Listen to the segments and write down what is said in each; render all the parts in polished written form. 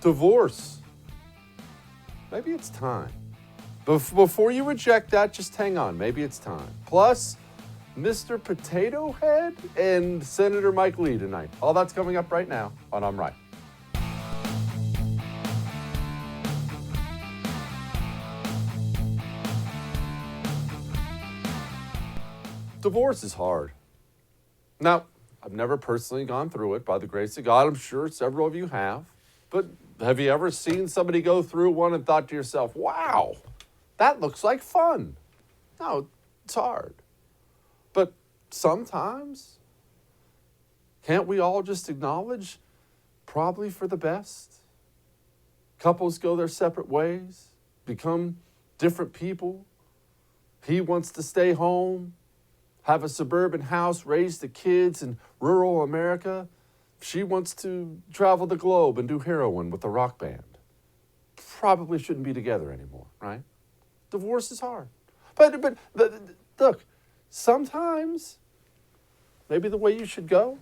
Divorce. Maybe it's time. Before you reject that, just hang on. Maybe it's time. Plus, Mr. Potato Head and Senator Mike Lee tonight. All that's coming up right now on I'm Right. Divorce is hard. Now, I've never personally gone through it by the grace of God. I'm sure several of you have. But have you ever seen somebody go through one and thought to yourself, wow, that looks like fun? No, it's hard. But sometimes, can't we all just acknowledge probably for the best? Couples go their separate ways, become different people. He wants to stay home, have a suburban house, raise the kids in rural America. She wants to travel the globe and do heroin with a rock band. Probably shouldn't be together anymore, right? Divorce is hard. But look, sometimes maybe the way you should go,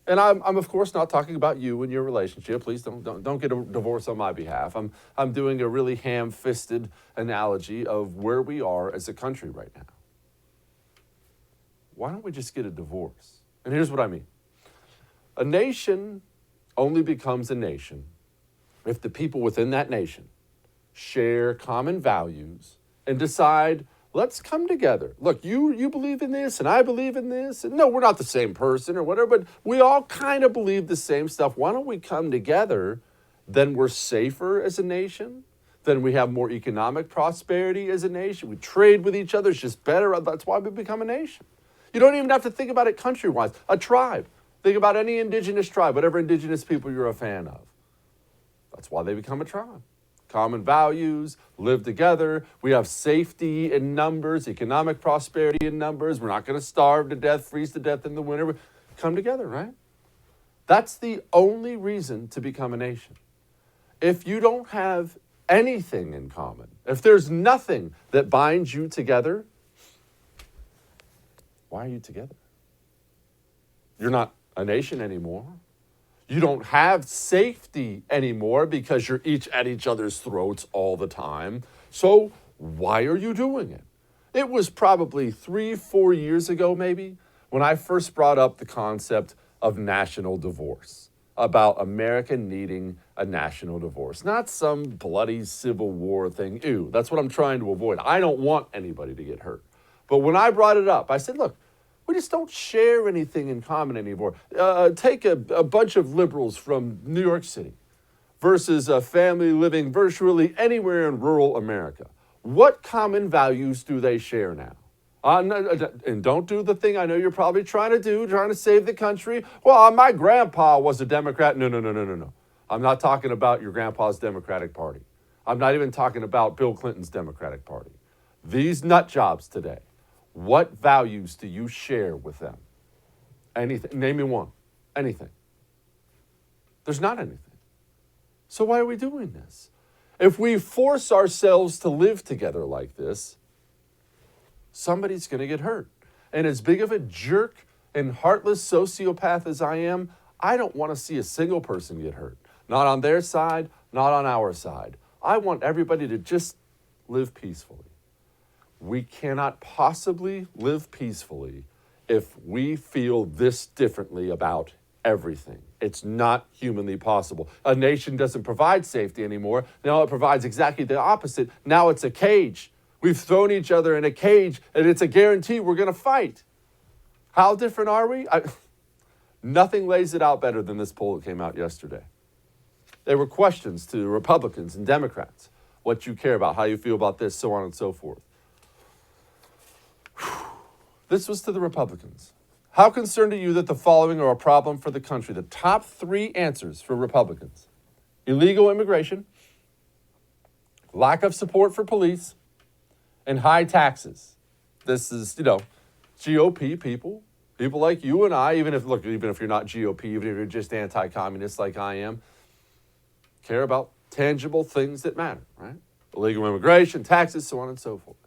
and I'm of course not talking about you and your relationship. Please don't get a divorce on my behalf. I'm doing a really ham-fisted analogy of where we are as a country right now. Why don't we just get a divorce? And here's what I mean. A nation only becomes a nation if the people within that nation share common values and decide, let's come together. Look, you believe in this and I believe in this. And no, we're not the same person or whatever, but we all kind of believe the same stuff. Why don't we come together? Then we're safer as a nation. Then we have more economic prosperity as a nation. We trade with each other. It's just better. That's why we become a nation. You don't even have to think about it country-wise. A tribe. Think about any indigenous tribe, whatever indigenous people you're a fan of. That's why they become a tribe. Common values, live together. We have safety in numbers, economic prosperity in numbers. We're not going to starve to death, freeze to death in the winter. We come together, right? That's the only reason to become a nation. If you don't have anything in common, if there's nothing that binds you together, why are you together? You're not a nation anymore. You don't have safety anymore because you're each at each other's throats all the time. So why are you doing it? It was probably 3-4 years ago maybe when I first brought up the concept of national divorce, about America needing a national divorce, not some bloody Civil War thing. Ew, that's what I'm trying to avoid. I don't want anybody to get hurt. But when I brought it up, I said, look, we just don't share anything in common anymore. Take a bunch of liberals from New York City versus a family living virtually anywhere in rural America. What common values do they share now? And don't do the thing I know you're probably trying to do, trying to save the country. Well, my grandpa was a Democrat. No. I'm not talking about your grandpa's Democratic Party. I'm not even talking about Bill Clinton's Democratic Party. These nut jobs today. What values do you share with them? Anything. Name me one. Anything. There's not anything. So why are we doing this? If we force ourselves to live together like this, somebody's going to get hurt. And as big of a jerk and heartless sociopath as I am, I don't want to see a single person get hurt. Not on their side, not on our side. I want everybody to just live peacefully. We cannot possibly live peacefully if we feel this differently about everything. It's not humanly possible. A nation doesn't provide safety anymore. Now it provides exactly the opposite. Now it's a cage. We've thrown each other in a cage, and it's a guarantee we're going to fight. How different are we? Nothing lays it out better than this poll that came out yesterday. There were questions to Republicans and Democrats. What you care about, how you feel about this, so on and so forth. This was to the Republicans. How concerned are you that the following are a problem for the country? The top 3 answers for Republicans: illegal immigration, lack of support for police, and high taxes. This is, GOP people like you and I, even if you're not GOP, even if you're just anti-communist like I am, care about tangible things that matter, right? Illegal immigration, taxes, so on and so forth.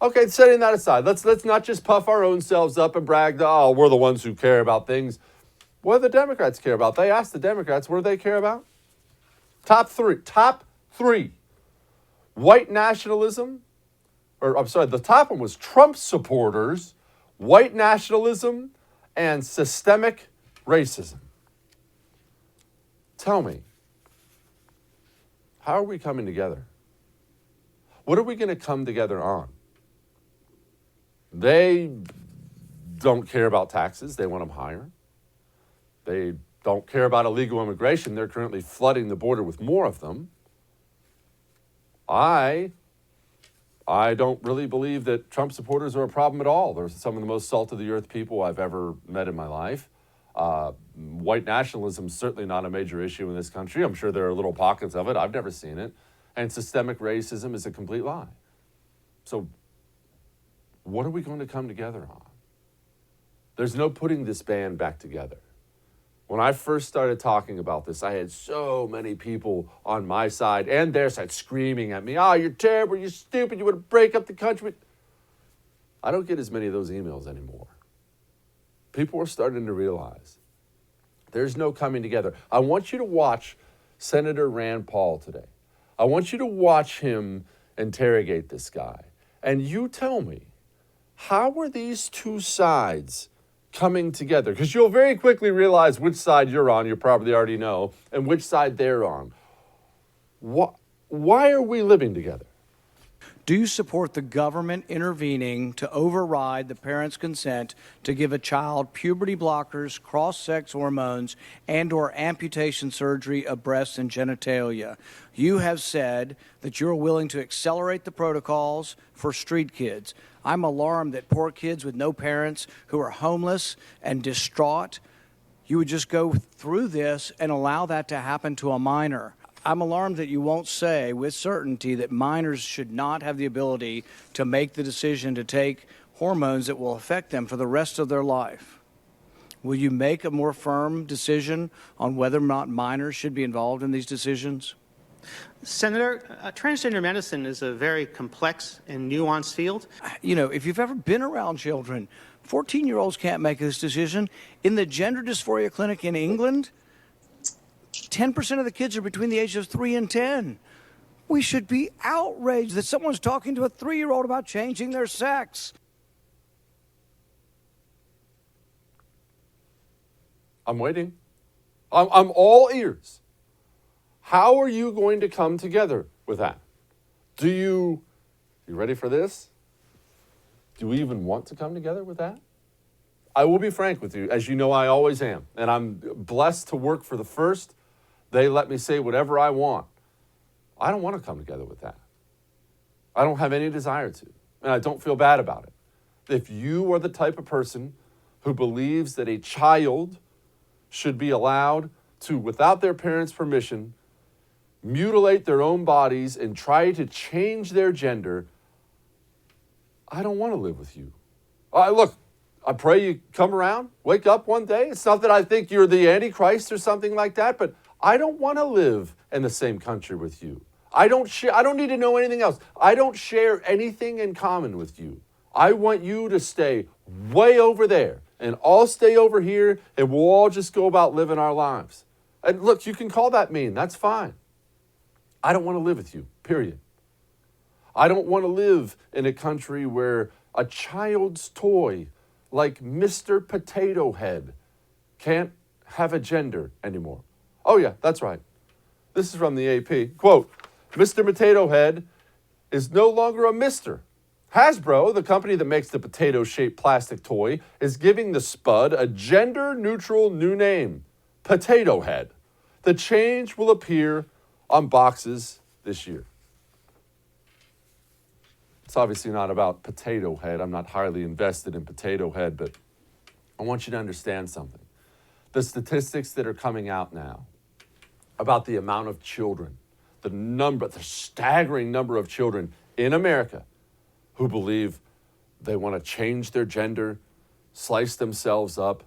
Okay, setting that aside, let's not just puff our own selves up and brag that, we're the ones who care about things. What do the Democrats care about? They asked the Democrats, what do they care about? Top three. White nationalism, or I'm sorry, the top one was Trump supporters, white nationalism, and systemic racism. Tell me, how are we coming together? What are we going to come together on? They don't care about taxes. They want them higher. They don't care about illegal immigration. They're currently flooding the border with more of them. I don't really believe that Trump supporters are a problem at all. They're some of the most salt-of-the-earth people I've ever met in my life. White nationalism is certainly not a major issue in this country. I'm sure there are little pockets of it. I've never seen it. And systemic racism is a complete lie. So what are we going to come together on? There's no putting this band back together. When I first started talking about this, I had so many people on my side and their side screaming at me, "Oh, you're terrible, you're stupid, you want to break up the country." I don't get as many of those emails anymore. People are starting to realize there's no coming together. I want you to watch Senator Rand Paul today. I want you to watch him interrogate this guy. And you tell me, how are these two sides coming together? Because you'll very quickly realize which side you're on, you probably already know, and which side they're on. Why are we living together? Do you support the government intervening to override the parent's consent to give a child puberty blockers, cross-sex hormones, and/or amputation surgery of breasts and genitalia? You have said that you're willing to accelerate the protocols for street kids. I'm alarmed that poor kids with no parents who are homeless and distraught, you would just go through this and allow that to happen to a minor. I'm alarmed that you won't say with certainty that minors should not have the ability to make the decision to take hormones that will affect them for the rest of their life. Will you make a more firm decision on whether or not minors should be involved in these decisions? Senator, transgender medicine is a very complex and nuanced field. You know, if you've ever been around children, 14-year-olds can't make this decision. In the gender dysphoria clinic in England, 10% of the kids are between the ages of 3 and 10. We should be outraged that someone's talking to a 3-year-old about changing their sex. I'm waiting. I'm all ears. How are you going to come together with that? You ready for this? Do we even want to come together with that? I will be frank with you, as you know I always am, and I'm blessed to work for the First. They let me say whatever I want. I don't want to come together with that. I don't have any desire to, and I don't feel bad about it. If you are the type of person who believes that a child should be allowed to, without their parents' permission, mutilate their own bodies and try to change their gender, I don't want to live with you. Look, I pray you come around, wake up one day. It's not that I think you're the Antichrist or something like that, but I don't want to live in the same country with you. I don't need to know anything else. I don't share anything in common with you. I want you to stay way over there, and I'll stay over here, and we'll all just go about living our lives. And look, you can call that mean. That's fine. I don't want to live with you, period. I don't want to live in a country where a child's toy like Mr. Potato Head can't have a gender anymore. Oh yeah, that's right. This is from the AP. Quote, Mr. Potato Head is no longer a Mr. Hasbro, the company that makes the potato-shaped plastic toy, is giving the Spud a gender-neutral new name, Potato Head. The change will appear on boxes this year. It's obviously not about Potato Head. I'm not highly invested in Potato Head, but I want you to understand something. The statistics that are coming out now about the amount of children, the staggering number of children in America who believe they want to change their gender, slice themselves up,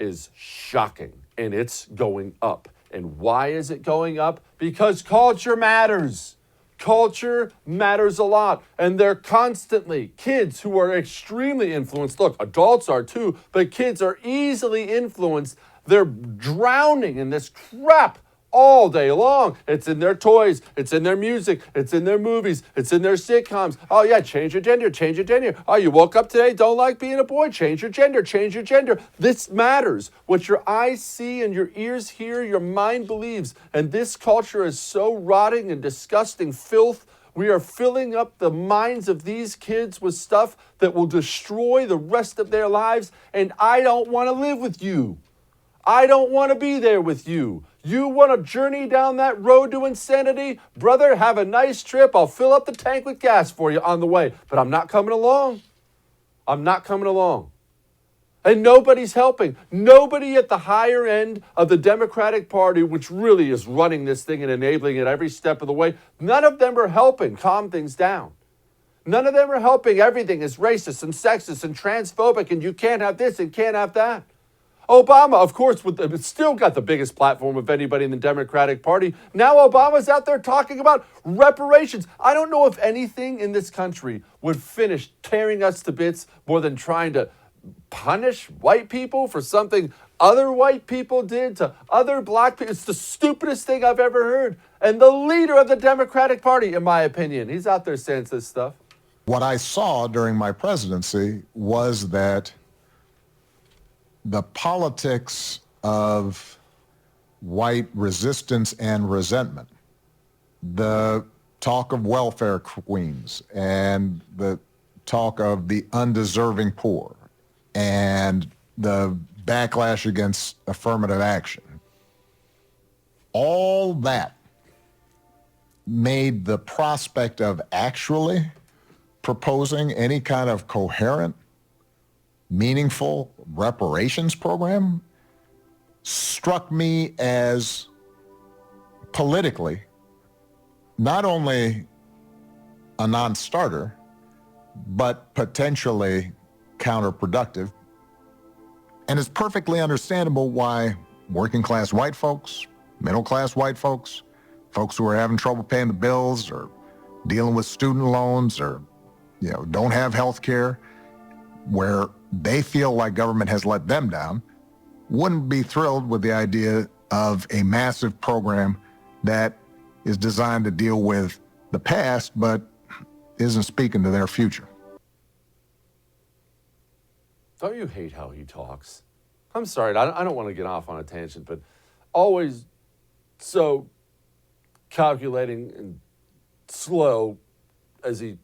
is shocking, and it's going up. And why is it going up? Because culture matters. Culture matters a lot, and they're constantly, kids who are extremely influenced, look, adults are too, but kids are easily influenced. They're drowning in this crap all day long. It's in their toys. It's in their music. It's in their movies. It's in their sitcoms. Oh, yeah, change your gender. Change your gender. Oh, you woke up today, don't like being a boy. Change your gender. Change your gender. This matters. What your eyes see and your ears hear, your mind believes. And this culture is so rotting and disgusting filth. We are filling up the minds of these kids with stuff that will destroy the rest of their lives. And I don't want to live with you. I don't want to be there with you. You want to journey down that road to insanity? Brother, have a nice trip. I'll fill up the tank with gas for you on the way. But I'm not coming along. I'm not coming along. And nobody's helping. Nobody at the higher end of the Democratic Party, which really is running this thing and enabling it every step of the way, none of them are helping calm things down. None of them are helping. Everything is racist and sexist and transphobic, and you can't have this and can't have that. Obama, of course, still got the biggest platform of anybody in the Democratic Party. Now Obama's out there talking about reparations. I don't know if anything in this country would finish tearing us to bits more than trying to punish white people for something other white people did to other black people. It's the stupidest thing I've ever heard. And the leader of the Democratic Party, in my opinion, he's out there saying this stuff. What I saw during my presidency was that the politics of white resistance and resentment, the talk of welfare queens and the talk of the undeserving poor and the backlash against affirmative action, all that made the prospect of actually proposing any kind of coherent, meaningful reparations program struck me as politically not only a non-starter, but potentially counterproductive. And it's perfectly understandable why working class white folks, middle class white folks, folks who are having trouble paying the bills or dealing with student loans or don't have health care, where they feel like government has let them down, wouldn't be thrilled with the idea of a massive program that is designed to deal with the past but isn't speaking to their future. Don't you hate how he talks? I'm sorry, I don't want to get off on a tangent, but always so calculating and slow as he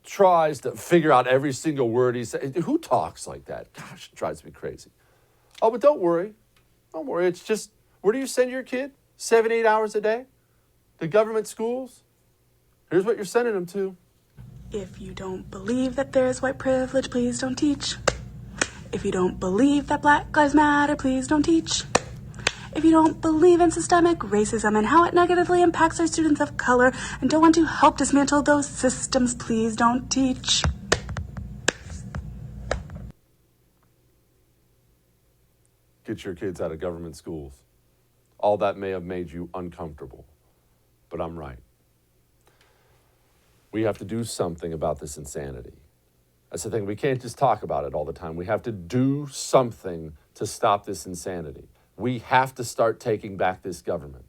tries to figure out every single word he says. Who talks like that? Gosh, it drives me crazy. Oh, but don't worry. Don't worry. It's just, where do you send your kid? 7-8 hours a day? The government schools? Here's what you're sending them to. If you don't believe that there's white privilege, please don't teach. If you don't believe that Black Lives Matter, please don't teach. If you don't believe in systemic racism and how it negatively impacts our students of color and don't want to help dismantle those systems, please don't teach. Get your kids out of government schools. All that may have made you uncomfortable, but I'm right. We have to do something about this insanity. That's the thing. We can't just talk about it all the time. We have to do something to stop this insanity. We have to start taking back this government.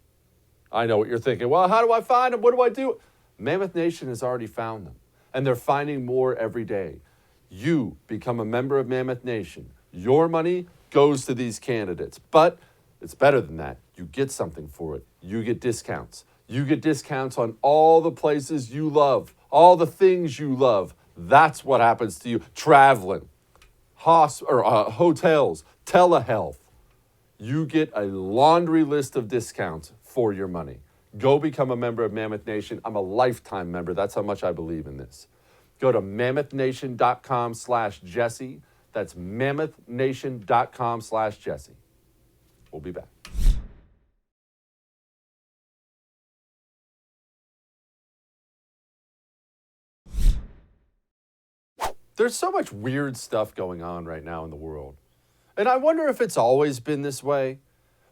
I know what you're thinking. Well, how do I find them? What do I do? Mammoth Nation has already found them, and they're finding more every day. You become a member of Mammoth Nation. Your money goes to these candidates, but it's better than that. You get something for it. You get discounts. You get discounts on all the places you love, all the things you love. That's what happens to you. Traveling, hotels, telehealth. You get a laundry list of discounts for your money. Go become a member of Mammoth Nation. I'm a lifetime member. That's how much I believe in this. Go to mammothnation.com/Jesse. That's mammothnation.com/Jesse. We'll be back. There's so much weird stuff going on right now in the world. And I wonder if it's always been this way,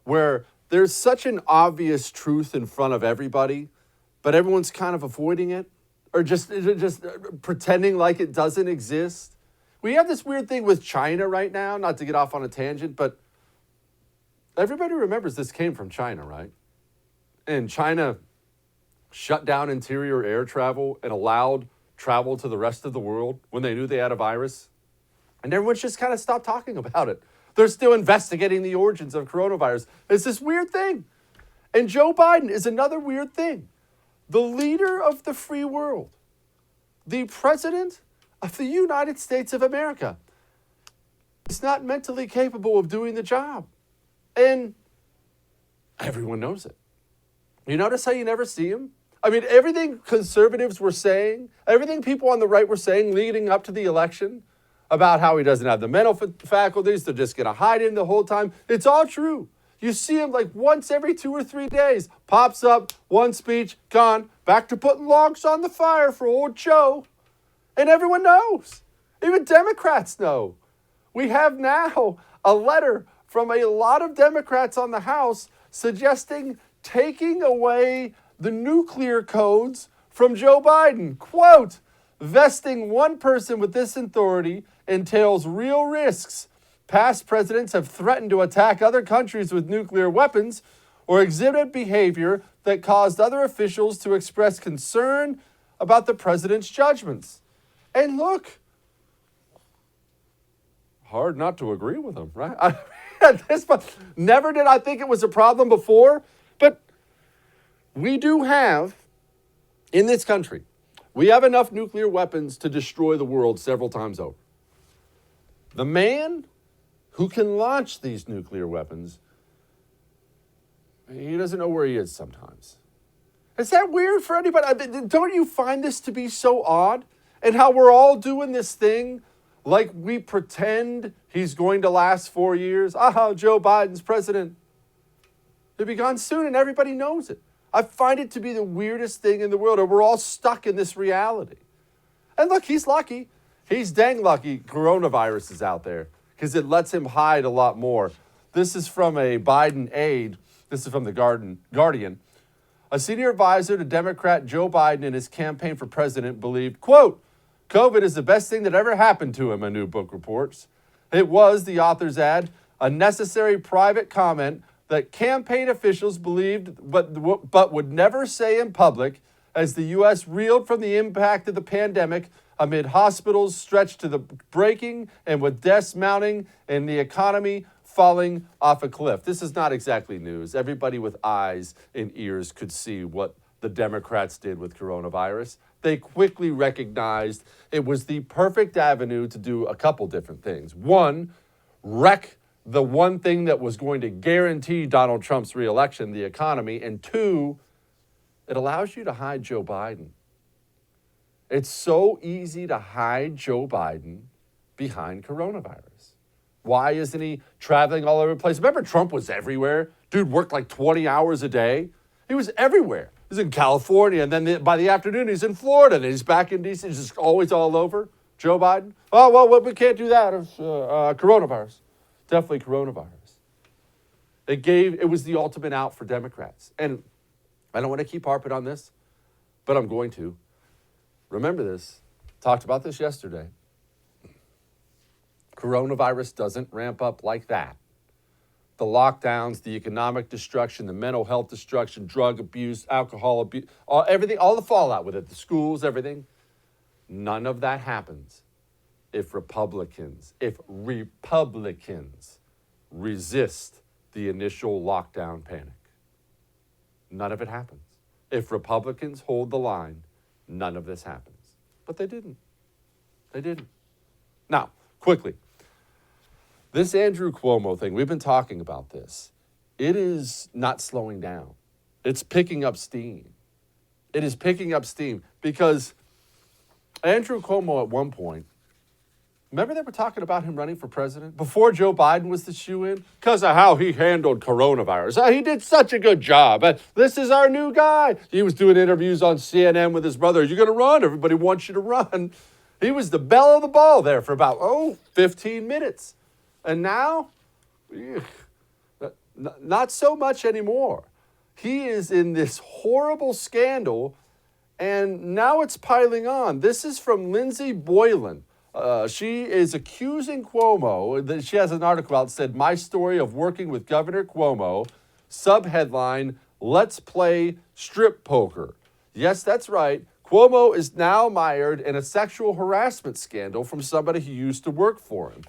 where there's such an obvious truth in front of everybody, but everyone's kind of avoiding it or just pretending like it doesn't exist. We have this weird thing with China right now, not to get off on a tangent, but everybody remembers this came from China, right? and China shut down interior air travel and allowed travel to the rest of the world when they knew they had a virus. And everyone's just kind of stopped talking about it. They're still investigating the origins of coronavirus. It's this weird thing. And Joe Biden is another weird thing. The leader of the free world, the president of the United States of America, is not mentally capable of doing the job. And everyone knows it. You notice how you never see him? I mean, everything conservatives were saying, everything people on the right were saying leading up to the election about how he doesn't have the mental faculties, they're just going to hide him the whole time. It's all true. You see him like once every 2 or 3 days. Pops up, one speech, gone, back to putting logs on the fire for old Joe. And everyone knows. Even Democrats know. We have now a letter from a lot of Democrats on the House suggesting taking away the nuclear codes from Joe Biden. Quote, vesting one person with this authority entails real risks. Past presidents have threatened to attack other countries with nuclear weapons or exhibited behavior that caused other officials to express concern about the president's judgments. And look, hard not to agree with him, right? At this point, never did I think it was a problem before, but we do have, in this country, we have enough nuclear weapons to destroy the world several times over. The man who can launch these nuclear weapons, he doesn't know where he is sometimes. Is that weird for anybody? Don't you find this to be so odd? And how we're all doing this thing like we pretend he's going to last 4 years. Joe Biden's president. He'll be gone soon and everybody knows it. I find it to be the weirdest thing in the world, and we're all stuck in this reality. And look, he's lucky. He's dang lucky coronavirus is out there because it lets him hide a lot more. This is from a Biden aide. This is from the Guardian. A senior advisor to Democrat Joe Biden in his campaign for president believed, quote, COVID is the best thing that ever happened to him, a new book reports. It was, the authors add, a necessary private comment that campaign officials believed but would never say in public as the U.S. reeled from the impact of the pandemic amid hospitals stretched to the breaking and with deaths mounting and the economy falling off a cliff. This is not exactly news. Everybody with eyes and ears could see what the Democrats did with coronavirus. They quickly recognized it was the perfect avenue to do a couple different things. One, wreck the one thing that was going to guarantee Donald Trump's reelection, the economy. And two, it allows you to hide Joe Biden. It's so easy to hide Joe Biden behind coronavirus. Why isn't he traveling all over the place? Remember, Trump was everywhere. Dude worked like 20 hours a day. He was everywhere. He was in California, and then by the afternoon, he's in Florida, and he's back in D.C. He's just always all over. Joe Biden. Oh, well, we can't do that. It's coronavirus. Definitely coronavirus. It was the ultimate out for Democrats. And I don't want to keep harping on this, but I'm going to. Remember this. Talked about this yesterday. Coronavirus doesn't ramp up like that. The lockdowns, the economic destruction, the mental health destruction, drug abuse, alcohol abuse, everything, all the fallout with it, the schools, everything. None of that happens if Republicans resist the initial lockdown panic. None of it happens. If Republicans hold the line, none of this happens. But they didn't. They didn't. Now, quickly, this Andrew Cuomo thing, we've been talking about this. It is not slowing down. It's picking up steam. It is picking up steam because Andrew Cuomo at one point, remember they were talking about him running for president before Joe Biden was the shoo-in? Because of how he handled coronavirus. He did such a good job. This is our new guy. He was doing interviews on CNN with his brother. You're going to run. Everybody wants you to run. He was the belle of the ball there for about, 15 minutes. And now, not so much anymore. He is in this horrible scandal, and now it's piling on. This is from Lindsay Boylan. She is accusing Cuomo. She has an article out that said, "My story of working with Governor Cuomo," subheadline, Let's play strip poker. Yes, that's right. Cuomo is now mired in a sexual harassment scandal from somebody who used to work for him.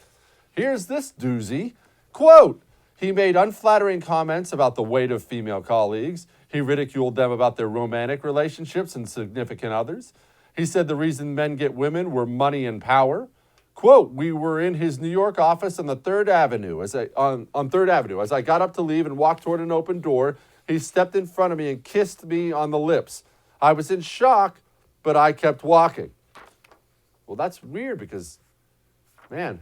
Here's this doozy. Quote, he made unflattering comments about the weight of female colleagues. He ridiculed them about their romantic relationships and significant others. He said the reason men get women were money and power. Quote, we were in his New York office on the Third Avenue on Third Avenue. As I got up to leave and walked toward an open door, he stepped in front of me and kissed me on the lips. I was in shock, but I kept walking. Well, that's weird because, man,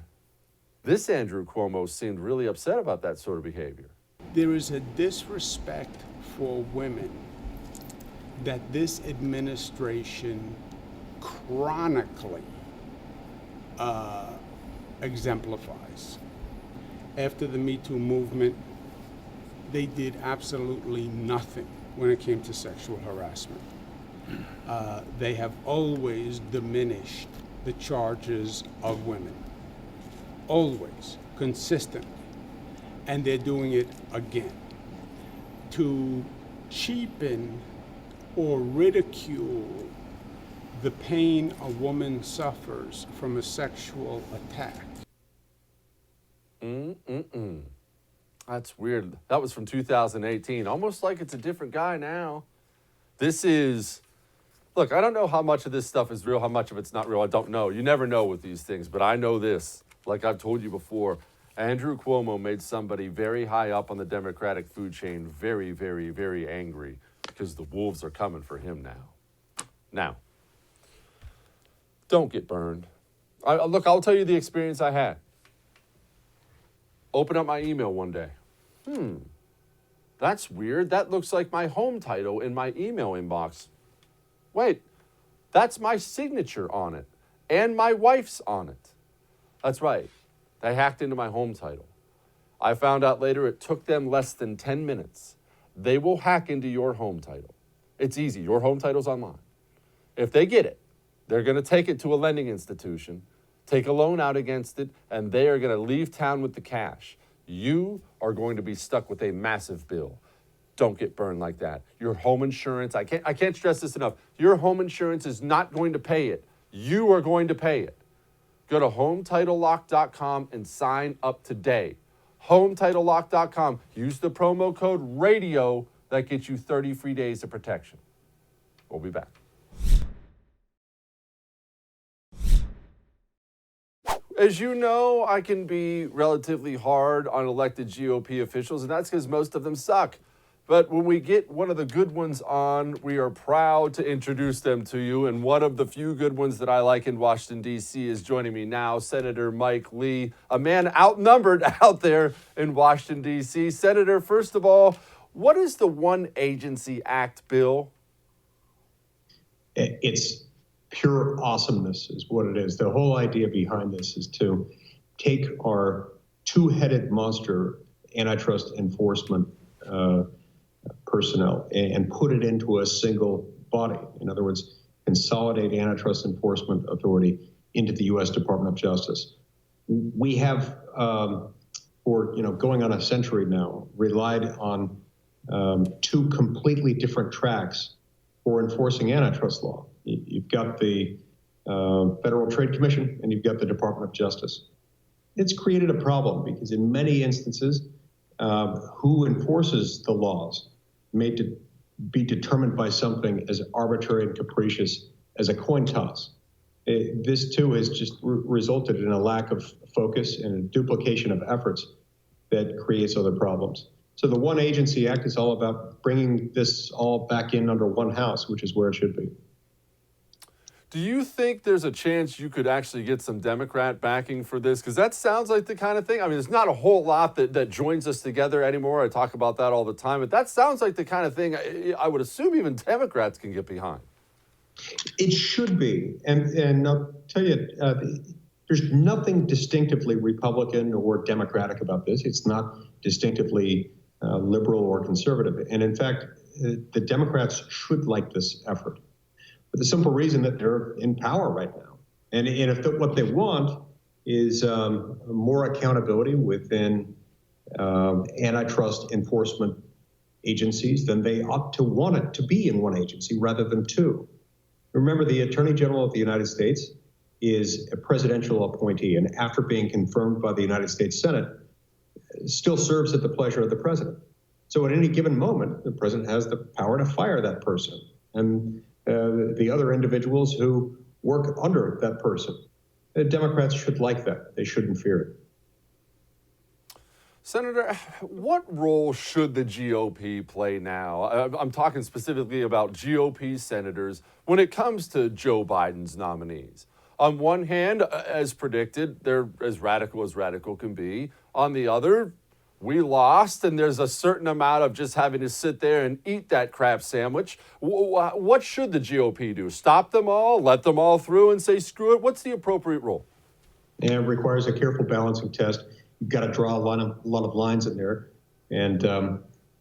this Andrew Cuomo seemed really upset about that sort of behavior. There is a disrespect for women that this administration chronically exemplifies. After the Me Too movement, they did absolutely nothing when it came to sexual harassment. They have always diminished the charges of women. Always, consistently. And they're doing it again. To cheapen or ridicule the pain a woman suffers from a sexual attack. That's weird. That was from 2018. Almost like it's a different guy now. This is, look, I don't know how much of this stuff is real, how much of it's not real. I don't know. You never know with these things, but I know this. Like I've told you before, Andrew Cuomo made somebody very high up on the Democratic food chain very, very, very angry because the wolves are coming for him now. Now, don't get burned. Look, I'll tell you the experience I had. Open up my email one day. That's weird. That looks like my home title in my email inbox. Wait, that's my signature on it and my wife's on it. That's right. They hacked into my home title. I found out later it took them less than 10 minutes. They will hack into your home title. It's easy. Your home title's online. If they get it, they're going to take it to a lending institution, take a loan out against it, and they are going to leave town with the cash. You are going to be stuck with a massive bill. Don't get burned like that. Your home insurance, I can't stress this enough. Your home insurance is not going to pay it. You are going to pay it. Go to HomeTitleLock.com and sign up today. HomeTitleLock.com. Use the promo code RADIO. That gets you 30 free days of protection. We'll be back. As you know, I can be relatively hard on elected GOP officials, and that's because most of them suck. But when we get one of the good ones on, we are proud to introduce them to you. And one of the few good ones that I like in Washington, D.C. is joining me now, Senator Mike Lee, a man outnumbered out there in Washington, D.C. Senator, first of all, what is the One Agency Act bill? It's pure awesomeness is what it is. The whole idea behind this is to take our two-headed monster antitrust enforcement personnel and put it into a single body. In other words, consolidate antitrust enforcement authority into the U.S. Department of Justice. We have, for going on a century now, relied on two completely different tracks for enforcing antitrust law. You've got the Federal Trade Commission and you've got the Department of Justice. It's created a problem because in many instances, who enforces the laws may be determined by something as arbitrary and capricious as a coin toss. This too has just resulted in a lack of focus and a duplication of efforts that creates other problems. So the One Agency Act is all about bringing this all back in under one house, which is where it should be. Do you think there's a chance you could actually get some Democrat backing for this? Because that sounds like the kind of thing, I mean, there's not a whole lot that joins us together anymore. I talk about that all the time, but that sounds like the kind of thing I would assume even Democrats can get behind. It should be. And I'll tell you, there's nothing distinctively Republican or Democratic about this. It's not distinctively liberal or conservative. And in fact, the Democrats should like this effort for the simple reason that they're in power right now. And if what they want is more accountability within antitrust enforcement agencies, then they ought to want it to be in one agency rather than two. Remember, the Attorney General of the United States is a presidential appointee, and after being confirmed by the United States Senate, still serves at the pleasure of the president. So at any given moment, the president has the power to fire that person and the other individuals who work under that person. The Democrats should like that. They shouldn't fear it. Senator, what role should the GOP play now? I'm talking specifically about GOP senators when it comes to Joe Biden's nominees. On one hand, as predicted, they're as radical can be. On the other, we lost, and there's a certain amount of just having to sit there and eat that crap sandwich. What should the GOP do? Stop them all, let them all through, and say, screw it? What's the appropriate role? And it requires a careful balancing test. You've got to draw a lot of lines in there. And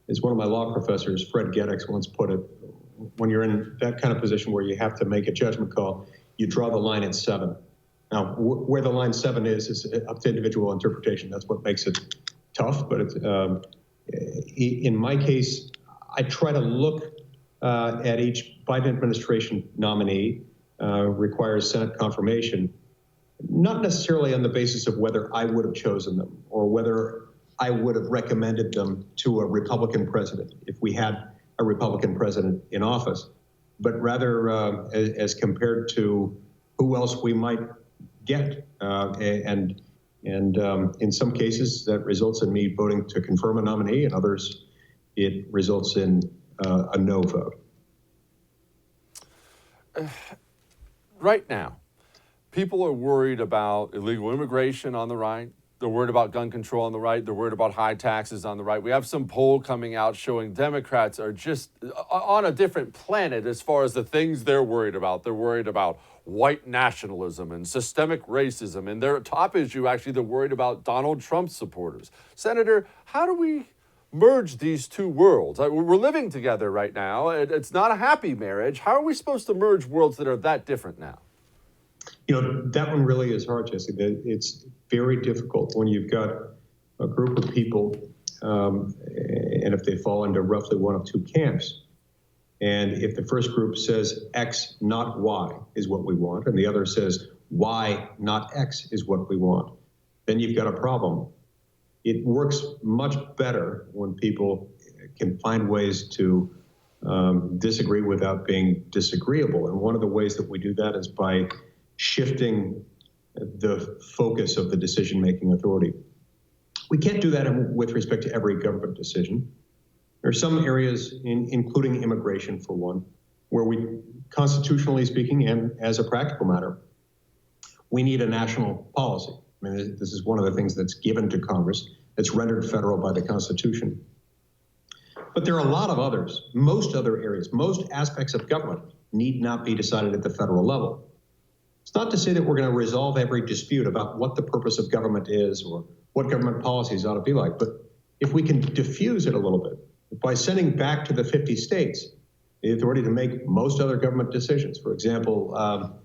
as one of my law professors, Fred Geddix, once put it, when you're in that kind of position where you have to make a judgment call, you draw the line at 7. Now, where the line 7 is up to individual interpretation. That's what makes it tough. But it's, in my case, I try to look at each Biden administration nominee, requires Senate confirmation, not necessarily on the basis of whether I would have chosen them or whether I would have recommended them to a Republican president if we had a Republican president in office, but rather as compared to who else we might get. And in some cases, that results in me voting to confirm a nominee, and others, it results in a no vote. Right now, people are worried about illegal immigration on the right. They're worried about gun control on the right. They're worried about high taxes on the right. We have some poll coming out showing Democrats are just on a different planet as far as the things they're worried about. They're worried about white nationalism and systemic racism. And their top issue, actually, they're worried about Donald Trump supporters. Senator, how do we merge these two worlds? We're living together right now. It's not a happy marriage. How are we supposed to merge worlds that are that different now? You know, that one really is hard, Jesse. It's very difficult when you've got a group of people, and if they fall into roughly one of two camps. And if the first group says X, not Y, is what we want, and the other says Y, not X, is what we want, then you've got a problem. It works much better when people can find ways to disagree without being disagreeable. And one of the ways that we do that is by shifting the focus of the decision-making authority. We can't do that with respect to every government decision. There are some areas, including immigration for one, where we, constitutionally speaking, and as a practical matter, we need a national policy. I mean, this is one of the things that's given to Congress, that's rendered federal by the Constitution. But there are a lot of others. Most other areas, most aspects of government need not be decided at the federal level. It's not to say that we're going to resolve every dispute about what the purpose of government is or what government policies ought to be like, but if we can diffuse it a little bit by sending back to the 50 states the authority to make most other government decisions. For example,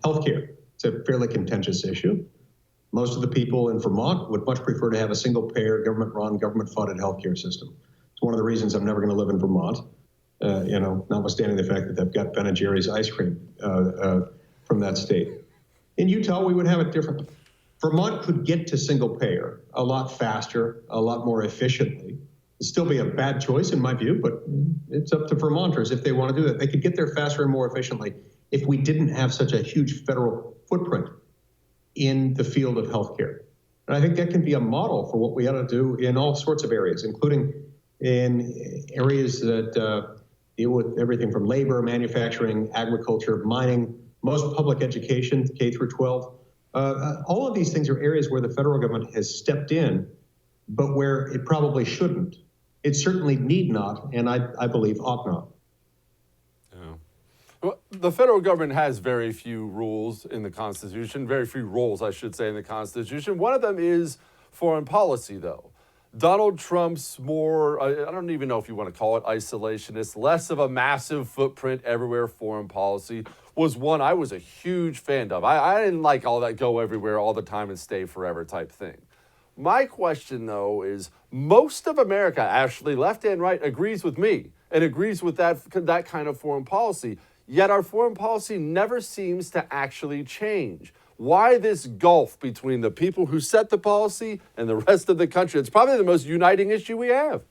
healthcare. It's a fairly contentious issue. Most of the people in Vermont would much prefer to have a single-payer, government-run, government-funded healthcare system. It's one of the reasons I'm never going to live in Vermont, notwithstanding the fact that they've got Ben & Jerry's ice cream from that state. In Utah, we would have it differently. Vermont could get to single-payer a lot faster, a lot more efficiently. It'd still be a bad choice in my view, but it's up to Vermonters if they want to do that. They could get there faster and more efficiently if we didn't have such a huge federal footprint in the field of healthcare. And I think that can be a model for what we ought to do in all sorts of areas, including in areas that deal with everything from labor, manufacturing, agriculture, mining, most public education, K through 12. All of these things are areas where the federal government has stepped in, but where it probably shouldn't. It certainly need not, and I believe ought not. Well, the federal government has very few rules in the Constitution, very few roles, I should say, in the Constitution. One of them is foreign policy, though. Donald Trump's more, I don't even know if you want to call it isolationist, less of a massive footprint everywhere foreign policy was one I was a huge fan of. I didn't like all that go everywhere all the time and stay forever type thing. My question, though, is most of America, actually left and right, agrees with me and agrees with that kind of foreign policy. Yet our foreign policy never seems to actually change. Why this gulf between the people who set the policy and the rest of the country? It's probably the most uniting issue we have.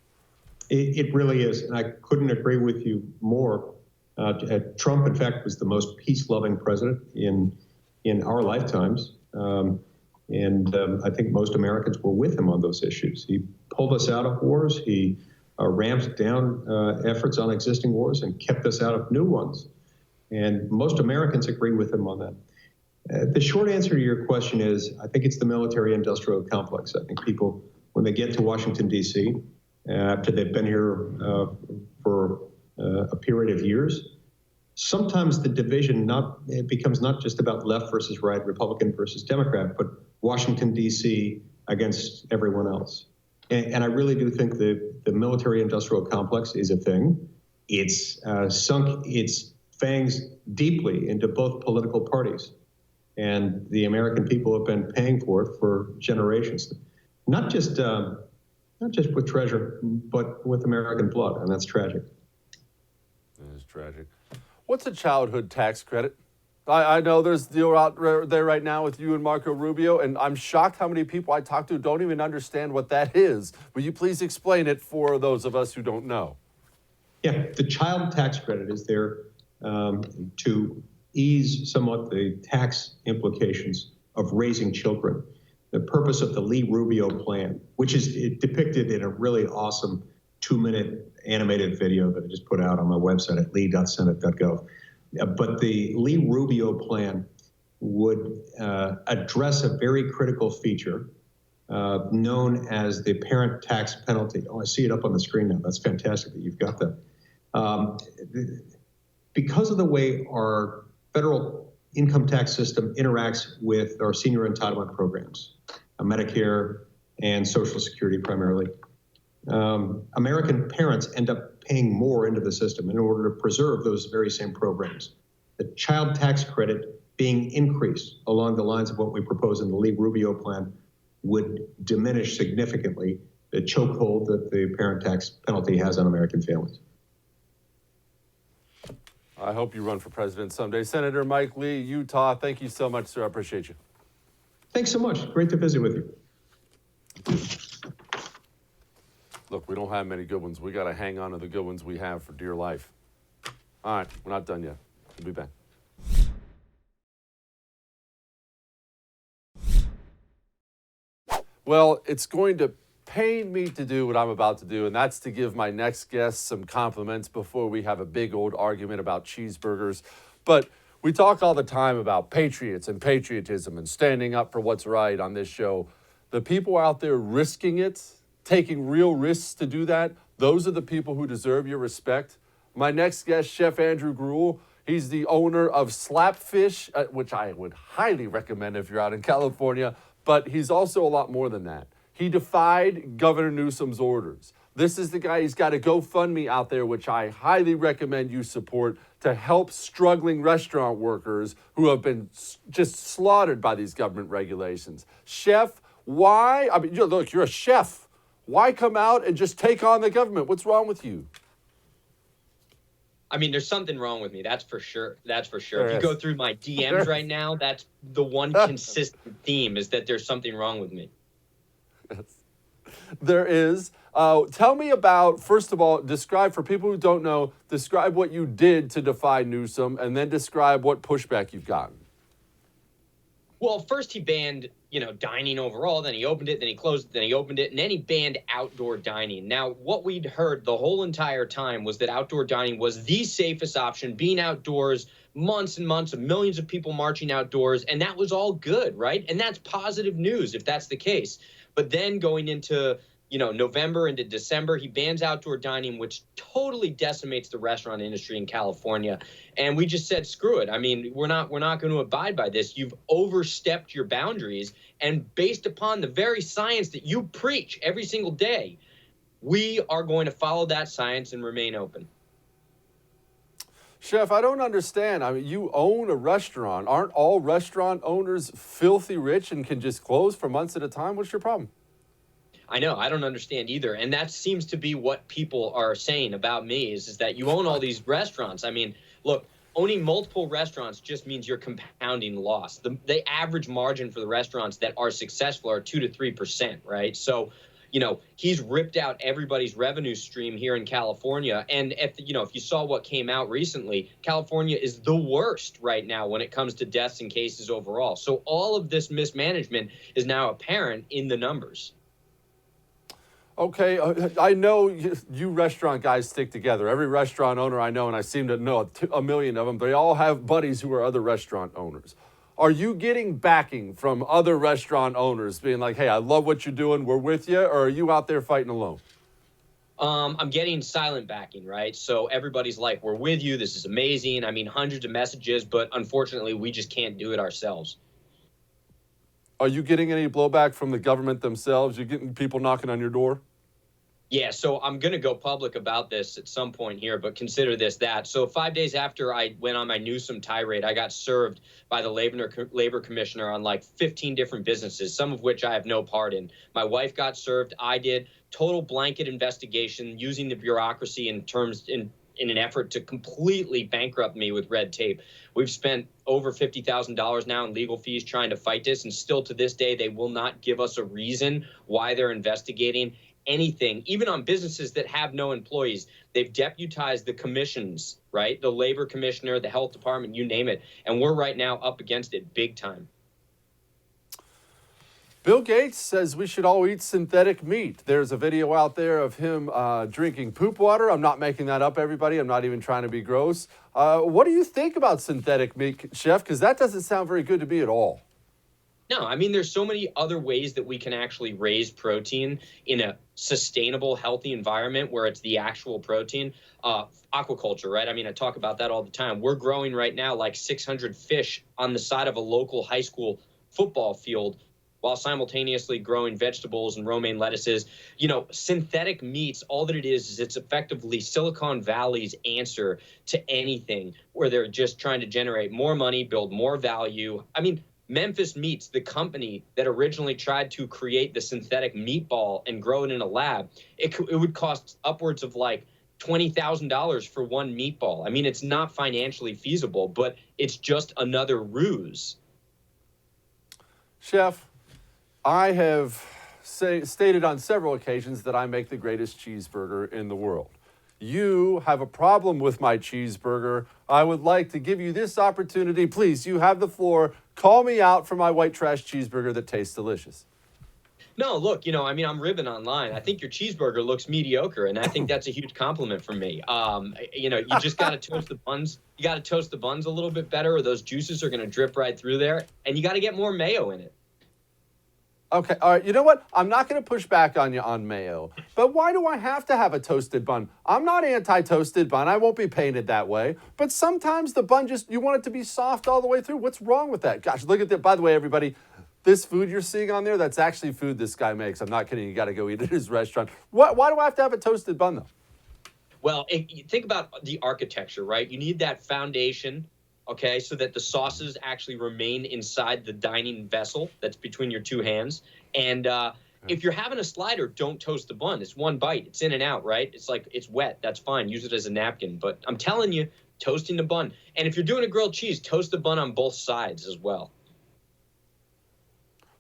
It really is, and I couldn't agree with you more. Trump, in fact, was the most peace-loving president in our lifetimes, I think most Americans were with him on those issues. He pulled us out of wars. He ramped down efforts on existing wars and kept us out of new ones. And most Americans agree with him on that. The short answer to your question is, I think it's the military-industrial complex. I think people, when they get to Washington, D.C., after they've been here for a period of years, sometimes the division it becomes not just about left versus right, Republican versus Democrat, but Washington, D.C. against everyone else. And I really do think the military-industrial complex is a thing. It's sunk its fangs deeply into both political parties. And the American people have been paying for it for generations. Not just with treasure, but with American blood, and that's tragic. It is tragic. What's a childhood tax credit? I know there's a deal out there right now with you and Marco Rubio, and I'm shocked how many people I talk to don't even understand what that is. Will you please explain it for those of us who don't know? Yeah, the child tax credit is there to ease somewhat the tax implications of raising children. The purpose of the Lee Rubio plan, which is depicted in a really awesome 2-minute animated video that I just put out on my website at lee.senate.gov. But the Lee Rubio plan would address a very critical feature known as the parent tax penalty. Oh, I see it up on the screen now. That's fantastic that you've got that. Because of the way our federal income tax system interacts with our senior entitlement programs, Medicare and Social Security primarily, American parents end up paying more into the system in order to preserve those very same programs. The child tax credit being increased along the lines of what we propose in the Lee Rubio plan would diminish significantly the chokehold that the parent tax penalty has on American families. I hope you run for president someday. Senator Mike Lee, Utah, thank you so much, sir. I appreciate you. Thanks so much. Great to visit with you. Look, we don't have many good ones. We got to hang on to the good ones we have for dear life. All right, we're not done yet. We'll be back. Well, it's going to pain me to do what I'm about to do, and that's to give my next guest some compliments before we have a big old argument about cheeseburgers. But we talk all the time about patriots and patriotism and standing up for what's right on this show. The people out there risking it, taking real risks to do that, those are the people who deserve your respect. My next guest, Chef Andrew Gruel, he's the owner of Slapfish, which I would highly recommend if you're out in California, but he's also a lot more than that. He defied Governor Newsom's orders. This is the guy, he's got a GoFundMe out there, which I highly recommend you support to help struggling restaurant workers who have been just slaughtered by these government regulations. Chef, why? I mean, look, you're a chef. Why come out and just take on the government? What's wrong with you? I mean, there's something wrong with me. That's for sure. That's for sure. If you go through my DMs right now, that's the one consistent theme is that there's something wrong with me. There is. Tell me about, first of all, describe, for people who don't know, describe what you did to defy Newsom, and then describe what pushback you've gotten. Well, first he banned, dining overall, then he opened it, then he closed it, then he opened it, and then he banned outdoor dining. Now, what we'd heard the whole entire time was that outdoor dining was the safest option, being outdoors, months and months of millions of people marching outdoors, and that was all good, right? And that's positive news if that's the case. But then going into, November into December, he bans outdoor dining, which totally decimates the restaurant industry in California. And we just said, screw it. I mean, we're not going to abide by this. You've overstepped your boundaries. And based upon the very science that you preach every single day, we are going to follow that science and remain open. Chef, I don't understand. I mean, you own a restaurant. Aren't all restaurant owners filthy rich and can just close for months at a time? What's your problem? I know. I don't understand either. And that seems to be what people are saying about me is that you own all these restaurants. I mean, look, owning multiple restaurants just means you're compounding loss. The average margin for the restaurants that are successful are 2 to 3%, right? So, he's ripped out everybody's revenue stream here in California. And if you saw what came out recently, California is the worst right now when it comes to deaths and cases overall. So all of this mismanagement is now apparent in the numbers. Okay, I know you restaurant guys stick together. Every restaurant owner I know, and I seem to know a million of them, they all have buddies who are other restaurant owners. Are you getting backing from other restaurant owners being like, hey, I love what you're doing, we're with you, or are you out there fighting alone? I'm getting silent backing, right? So everybody's like, we're with you, this is amazing. I mean, hundreds of messages, but unfortunately, we just can't do it ourselves. Are you getting any blowback from the government themselves? You're getting people knocking on your door? Yeah, so I'm going to go public about this at some point here, but consider this that. So 5 days after I went on my Newsom tirade, I got served by the labor commissioner on like 15 different businesses, some of which I have no part in. My wife got served. I did. Total blanket investigation using the bureaucracy in an effort to completely bankrupt me with red tape. We've spent over $50,000 now in legal fees trying to fight this, and still to this day, they will not give us a reason why they're investigating anything, even on businesses that have no employees. They've deputized the commissions, right? The labor commissioner, the health department, you name it. And we're right now up against it big time. Bill Gates says we should all eat synthetic meat. There's a video out there of him drinking poop water. I'm not making that up, everybody. I'm not even trying to be gross. What do you think about synthetic meat, Chef? Because that doesn't sound very good to me at all. No, I mean, there's so many other ways that we can actually raise protein in a sustainable, healthy environment where it's the actual protein. Aquaculture, right? I mean, I talk about that all the time. We're growing right now like 600 fish on the side of a local high school football field while simultaneously growing vegetables and romaine lettuces. Synthetic meats, all that it is it's effectively Silicon Valley's answer to anything where they're just trying to generate more money, build more value. I mean, Memphis Meats, the company that originally tried to create the synthetic meatball and grow it in a lab, it would cost upwards of like $20,000 for one meatball. I mean, it's not financially feasible, but it's just another ruse. Chef, I have stated on several occasions that I make the greatest cheeseburger in the world. You have a problem with my cheeseburger. I would like to give you this opportunity. Please, you have the floor. Call me out for my white trash cheeseburger that tastes delicious. No, look, I mean, I'm ribbing online. I think your cheeseburger looks mediocre, and I think that's a huge compliment from me. You just got to toast the buns. You got to toast the buns a little bit better, or those juices are going to drip right through there, and you got to get more mayo in it. Okay, all right. You know what? I'm not going to push back on you on mayo, but why do I have to have a toasted bun? I'm not anti-toasted bun. I won't be painted that way, but sometimes the bun you want it to be soft all the way through. What's wrong with that? Gosh, look at that. By the way, everybody, this food you're seeing on there, that's actually food this guy makes. I'm not kidding. You got to go eat at his restaurant. Why do I have to have a toasted bun, though? Well, you think about the architecture, right? You need that foundation, okay, so that the sauces actually remain inside the dining vessel that's between your two hands. And if you're having a slider, don't toast the bun. It's one bite. It's in and out, right? It's like it's wet. That's fine. Use it as a napkin. But I'm telling you, toasting the bun. And if you're doing a grilled cheese, toast the bun on both sides as well.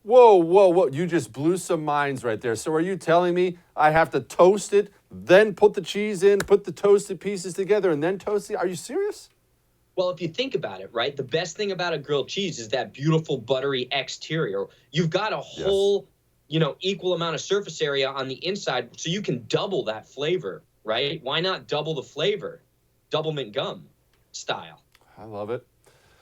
Whoa. You just blew some minds right there. So are you telling me I have to toast it, then put the cheese in, put the toasted pieces together, and then toast it? Are you serious? Well, if you think about it, right, the best thing about a grilled cheese is that beautiful buttery exterior. You've got a whole, equal amount of surface area on the inside, so you can double that flavor, right? Why not double the flavor? Doublemint gum style. I love it.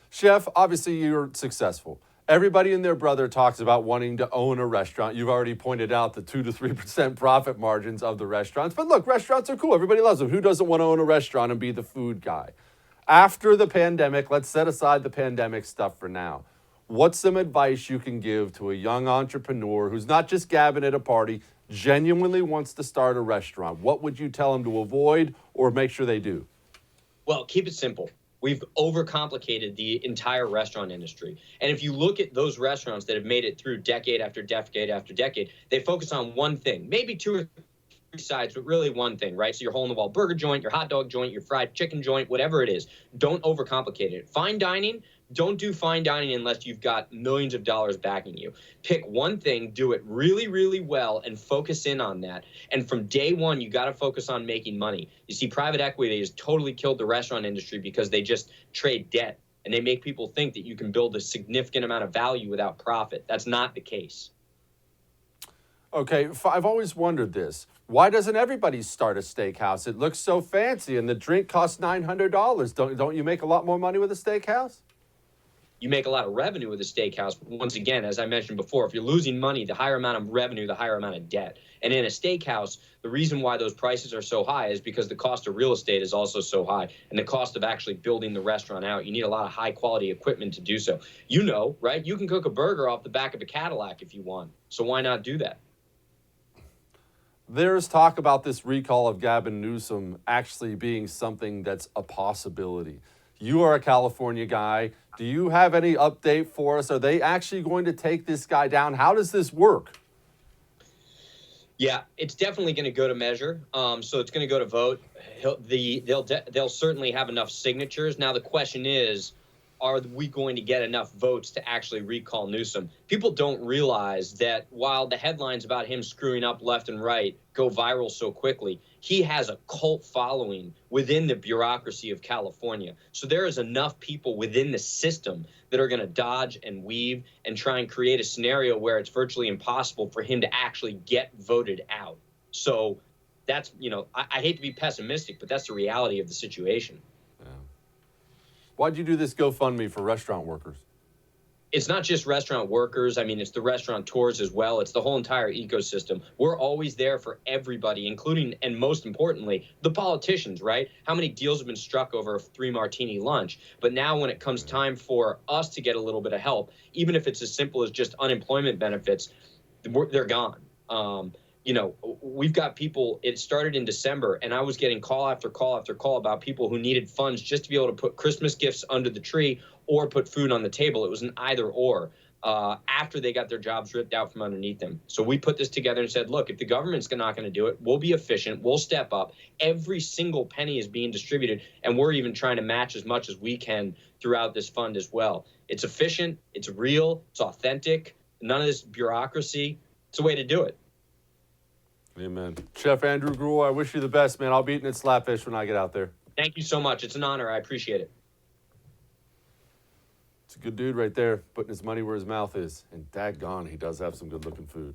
Chef, obviously you're successful. Everybody and their brother talks about wanting to own a restaurant. You've already pointed out the 2 to 3% profit margins of the restaurants. But look, restaurants are cool. Everybody loves them. Who doesn't want to own a restaurant and be the food guy? After the pandemic, let's set aside the pandemic stuff for now. What's some advice you can give to a young entrepreneur who's not just gabbing at a party, genuinely wants to start a restaurant? What would you tell them to avoid or make sure they do? Well, keep it simple. We've overcomplicated the entire restaurant industry. And if you look at those restaurants that have made it through decade after decade after decade, they focus on one thing, maybe two or three sides, but really one thing, right? So your hole-in-the-wall burger joint, your hot dog joint, your fried chicken joint, whatever it is, don't overcomplicate it. Fine dining, don't do fine dining unless you've got millions of dollars backing you. Pick one thing, do it really, really well, and focus in on that. And from day one, you got to focus on making money. You see, private equity has totally killed the restaurant industry because they just trade debt, and they make people think that you can build a significant amount of value without profit. That's not the case. Okay, I've always wondered this. Why doesn't everybody start a steakhouse? It looks so fancy, and the drink costs $900. Don't you make a lot more money with a steakhouse? You make a lot of revenue with a steakhouse. But once again, as I mentioned before, if you're losing money, the higher amount of revenue, the higher amount of debt. And in a steakhouse, the reason why those prices are so high is because the cost of real estate is also so high, and the cost of actually building the restaurant out. You need a lot of high quality equipment to do so. You know, right? You can cook a burger off the back of a Cadillac if you want. So why not do that? There's talk about this recall of Gavin Newsom actually being something that's a possibility. You are a California guy. Do you have any update for us? Are they actually going to take this guy down? How does this work? Yeah, it's definitely going to go to measure. So it's going to go to vote. They'll certainly have enough signatures. Now the question is, are we going to get enough votes to actually recall Newsom? People don't realize that while the headlines about him screwing up left and right go viral so quickly, he has a cult following within the bureaucracy of California. So there is enough people within the system that are going to dodge and weave and try and create a scenario where it's virtually impossible for him to actually get voted out. So that's, I hate to be pessimistic, but that's the reality of the situation. Why'd you do this GoFundMe for restaurant workers? It's not just restaurant workers. I mean, it's the restaurateurs as well. It's the whole entire ecosystem. We're always there for everybody, including, and most importantly, the politicians, right? How many deals have been struck over a 3-martini lunch? But now when it comes time for us to get a little bit of help, even if it's as simple as just unemployment benefits, they're gone. We've got people, it started in December, and I was getting call after call after call about people who needed funds just to be able to put Christmas gifts under the tree or put food on the table. It was an either or after they got their jobs ripped out from underneath them. So we put this together and said, look, if the government's not going to do it, we'll be efficient. We'll step up. Every single penny is being distributed, and we're even trying to match as much as we can throughout this fund as well. It's efficient. It's real. It's authentic. None of this bureaucracy. It's a way to do it. Amen. Chef Andrew Gruel, I wish you the best, man. I'll be eating at Slapfish when I get out there. Thank you so much. It's an honor. I appreciate it. It's a good dude right there, putting his money where his mouth is. And daggone, he does have some good-looking food.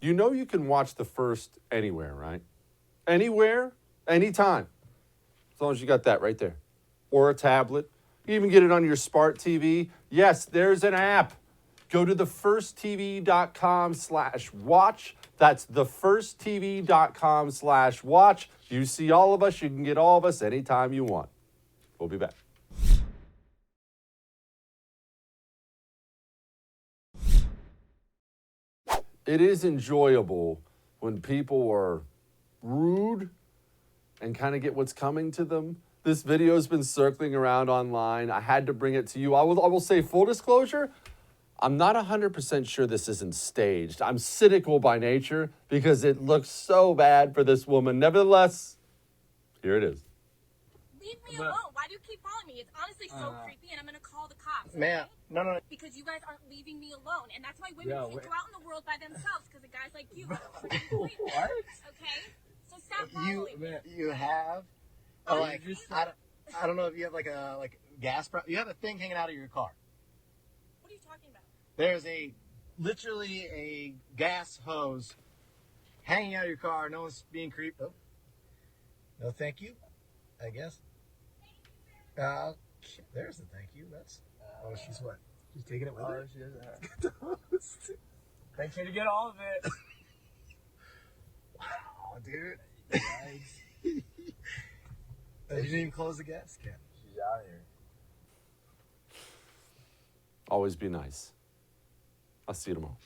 You know you can watch The First anywhere, right? Anywhere, anytime. As long as you got that right there. Or a tablet. You even get it on your smart TV. Yes, there's an app. Go to thefirsttv.com/watch. That's thefirsttv.com/watch. You see all of us. You can get all of us anytime you want. We'll be back. It is enjoyable when people are rude and kind of get what's coming to them. This video has been circling around online. I had to bring it to you. I will say full disclosure, I'm not 100% sure this isn't staged. I'm cynical by nature because it looks so bad for this woman. Nevertheless, here it is. Leave me alone. Why do you keep following me? It's honestly so creepy, and I'm going to call the cops. Man, okay? no. Because you guys aren't leaving me alone, and that's why women can't go out in the world by themselves, because of guys like you. What? Okay? So stop following me. You have? Oh, like, I don't know if you have like a gas. You have a thing hanging out of your car. What are you talking about? There's literally a gas hose hanging out of your car. No one's being creeped. Oh. No, thank you. I guess. There's the thank you. That's. Oh, she's what? She's taking it with her. She doesn't have. Thanks for to get all of it. Wow, dude. Nice. You didn't even close the gas can. She's out here. Always be nice. I'll see you tomorrow.